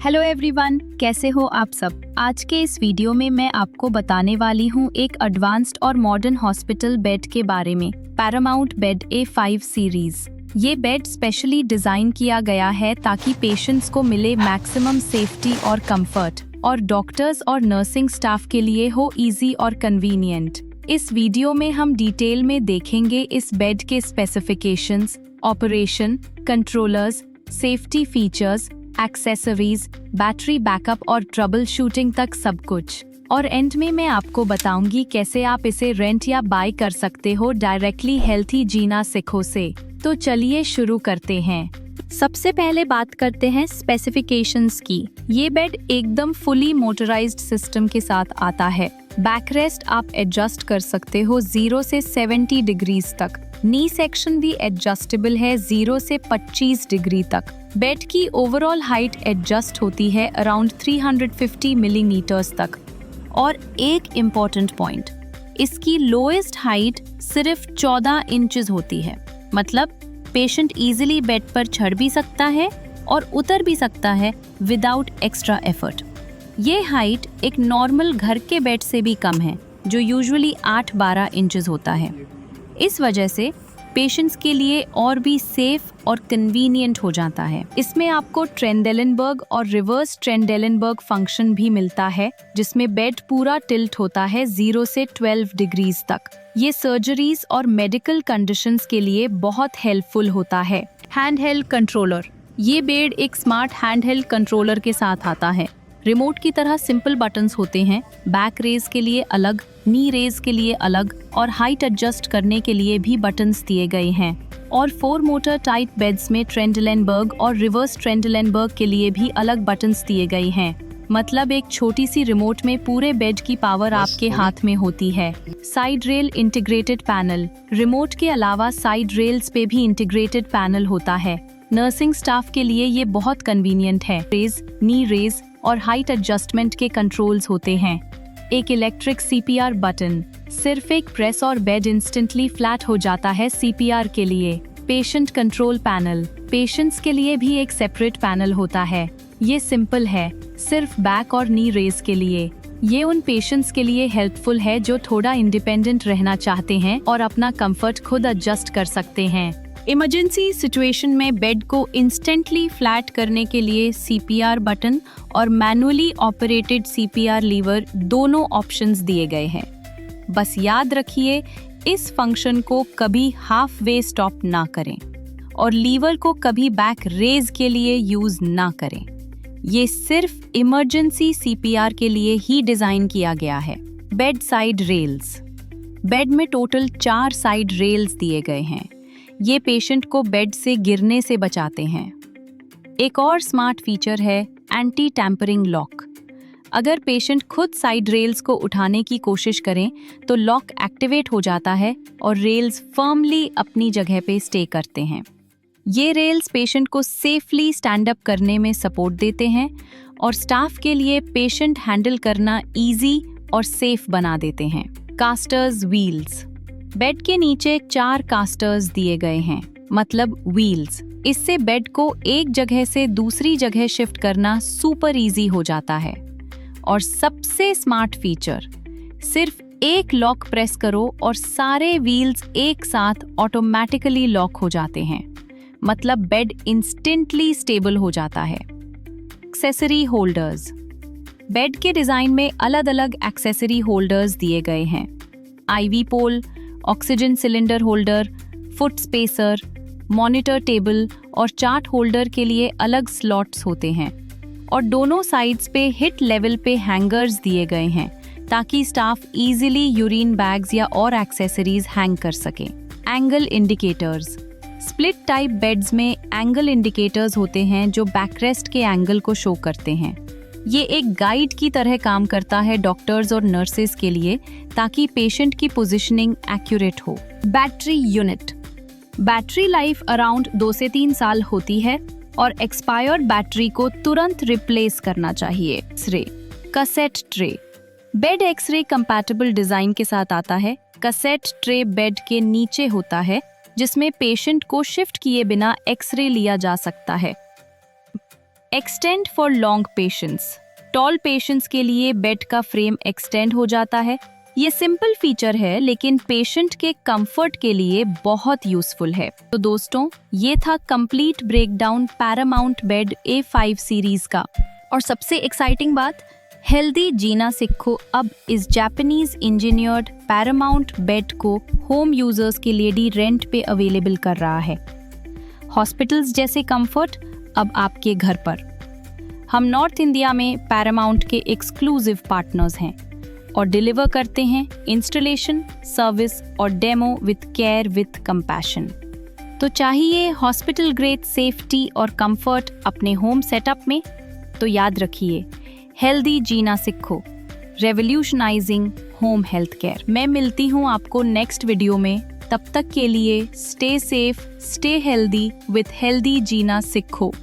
Hello everyone, कैसे हो आप सब। आज के इस वीडियो में मैं आपको बताने वाली हूँ एक एडवांस्ड और मॉडर्न हॉस्पिटल बेड के बारे में, पैरामाउंट बेड A5 सीरीज। ये बेड स्पेशली डिजाइन किया गया है ताकि पेशेंट्स को मिले मैक्सिमम सेफ्टी और कंफर्ट, और डॉक्टर्स और नर्सिंग स्टाफ के लिए हो इजी और कन्वीनियंट। इस वीडियो में हम डिटेल में देखेंगे इस बेड के specifications, operation, controllers, safety features, accessories, battery backup और ट्रबल शूटिंग तक सब कुछ। और एंड में मैं आपको बताऊंगी कैसे आप इसे रेंट या बाय कर सकते हो डायरेक्टली हेल्थी जीना सीखो से। तो चलिए शुरू करते हैं। सबसे पहले बात करते हैं स्पेसिफिकेशंस की। ये बेड एकदम फुली मोटराइज्ड सिस्टम के साथ आता है। बैकरेस्ट आप एडजस्ट कर सकते हो 0 से 70 डिग्रीज तक। नी सेक्शन भी एडजस्टेबल है 0 से 25 डिग्री तक। बेड की ओवरऑल हाइट एडजस्ट होती है अराउंड 350 मिलीमीटर्स तक। और एक इम्पॉर्टेंट पॉइंट, इसकी लोएस्ट हाइट सिर्फ 14 इंचेस होती है। मतलब पेशेंट इजीली बेड पर चढ़ भी सकता है और उतर भी सकता है विदाउट एक्स्ट्रा एफर्ट। ये हाइट एक नॉर्मल घर के बेड से भी कम है, जो यूजुअली 8-12 इंचेस होता है। इस वजह से पेशेंट्स के लिए और भी सेफ और कन्वीनियंट हो जाता है। इसमें आपको ट्रेंडेलेनबर्ग और रिवर्स ट्रेंडेलेनबर्ग फंक्शन भी मिलता है, जिसमें बेड पूरा टिल्ट होता है 0 से 12 डिग्रीज तक। ये सर्जरीज और मेडिकल कंडीशंस के लिए बहुत हेल्पफुल होता है। Handheld controller. ये बेड एक स्मार्ट हैंडहेल्ड कंट्रोलर के साथ आता है। रिमोट की तरह सिंपल बटन्स होते हैं। बैक रेज के लिए अलग, नी रेज के लिए अलग और हाइट एडजस्ट करने के लिए भी बटन्स दिए गए हैं। और 4 मोटर टाइट बेड्स में ट्रेंडेलेनबर्ग और रिवर्स ट्रेंडेलेनबर्ग के लिए भी अलग बटन्स दिए गए हैं। मतलब एक छोटी सी रिमोट में पूरे बेड की पावर आपके हाथ में होती है। Side rail integrated panel. Remote के अलावा साइड रेल्स पे भी इंटीग्रेटेड पैनल होता है। नर्सिंग स्टाफ के लिए ये बहुत कन्वीनियंट है। रेज, नी रेज और हाइट एडजस्टमेंट के कंट्रोल्स होते हैं। एक इलेक्ट्रिक CPR बटन। सिर्फ एक प्रेस और बेड इंस्टेंटली फ्लैट हो जाता है CPR के लिए। Patient control panel. पेशेंट्स के लिए भी एक सेपरेट पैनल होता है। ये सिंपल है, सिर्फ बैक और नी रेज के लिए। ये उन पेशेंट्स के लिए हेल्पफुल है जो थोड़ा इंडिपेंडेंट रहना चाहते हैं और अपना कंफर्ट खुद एडजस्ट कर सकते हैं। इमरजेंसी सिचुएशन में बेड को इंस्टेंटली फ्लैट करने के लिए CPR बटन और मैनुअली ऑपरेटेड CPR लीवर दोनों ऑप्शंस दिए गए हैं। बस याद रखिए, इस फंक्शन को कभी हाफ वे स्टॉप ना करें और लीवर को कभी बैक रेज के लिए यूज ना करें। ये सिर्फ इमरजेंसी CPR के लिए ही डिजाइन किया गया है। Bed side rails. बेड में टोटल 4 साइड रेल्स दिए गए हैं। ये पेशेंट को बेड से गिरने से बचाते हैं। एक और स्मार्ट फीचर है एंटी टैंपरिंग लॉक। अगर पेशेंट खुद साइड रेल्स को उठाने की कोशिश करें तो लॉक एक्टिवेट हो जाता है और रेल्स फर्मली अपनी जगह पे स्टे करते हैं। ये रेल्स पेशेंट को सेफली स्टैंड अप करने में सपोर्ट देते हैं और स्टाफ के लिए पेशेंट हैंडल करना इजी और सेफ बना देते हैं। Casters wheels. बेड के नीचे 4 कास्टर्स दिए गए हैं, मतलब व्हील्स। इससे बेड को एक जगह से दूसरी जगह शिफ्ट करना सुपर इजी हो जाता है। और सबसे स्मार्ट फीचर, सिर्फ एक लॉक प्रेस करो और सारे व्हील्स एक साथ ऑटोमेटिकली लॉक हो जाते हैं। मतलब बेड इंस्टेंटली स्टेबल हो जाता है। Accessory holders. बेड के डिजाइन में अलग अलग एक्सेसरी होल्डर्स दिए गए हैं। IV pole, oxygen cylinder holder, foot spacer, monitor table और चार्ट होल्डर के लिए अलग स्लॉट्स होते हैं। और दोनों साइड्स पे हिट लेवल पे हैंगर्स दिए गए हैं ताकि स्टाफ इजीली यूरिन बैग्स या और एक्सेसरीज हैंग कर सके। Angle indicators. Split type beds में एंगल इंडिकेटर्स होते हैं जो बैकरेस्ट के एंगल को शो करते हैं। ये एक गाइड की तरह काम करता है डॉक्टर्स और नर्सेस के लिए, ताकि पेशेंट की पोजीशनिंग एक्यूरेट हो। Battery unit. Battery life around 2 से 3 साल होती है और एक्सपायर्ड बैटरी को तुरंत रिप्लेस करना चाहिए। X-ray. Cassette tray. Bed x-ray compatible design के साथ आता है। कैसेट ट्रे बेड के नीचे होता है, जिसमें पेशेंट को शिफ्ट किए बिना एक्सरे लिया जा सकता है। Extend for long patients. Tall patients के लिए बेड का फ्रेम एक्सटेंड हो जाता है। ये सिंपल फीचर है लेकिन पेशेंट के कंफर्ट के लिए बहुत यूजफुल है। तो दोस्तों, ये था complete breakdown Paramount bed A5 series का। और सबसे एक्साइटिंग बात, हेल्दी जीना सीखो अब इस जापानीज इंजीनियर्ड पैरामाउंट बेड को होम यूजर्स के लिए रेंट पे अवेलेबल कर रहा है। हॉस्पिटल्स जैसे कंफर्ट अब आपके घर पर। हम नॉर्थ इंडिया में पैरामाउंट के एक्सक्लूसिव पार्टनर्स हैं और डिलीवर करते हैं इंस्टॉलेशन, सर्विस और demo with care with compassion. तो चाहिए हॉस्पिटल ग्रेड सेफ्टी और कंफर्ट अपने होम सेटअप में? तो याद रखिए, हेल्दी जीना सीखो, रेवोल्यूशनाइजिंग होम हेल्थ केयर। मैं मिलती हूँ आपको नेक्स्ट वीडियो में। तब तक के लिए stay safe, stay healthy with healthy जीना सीखो।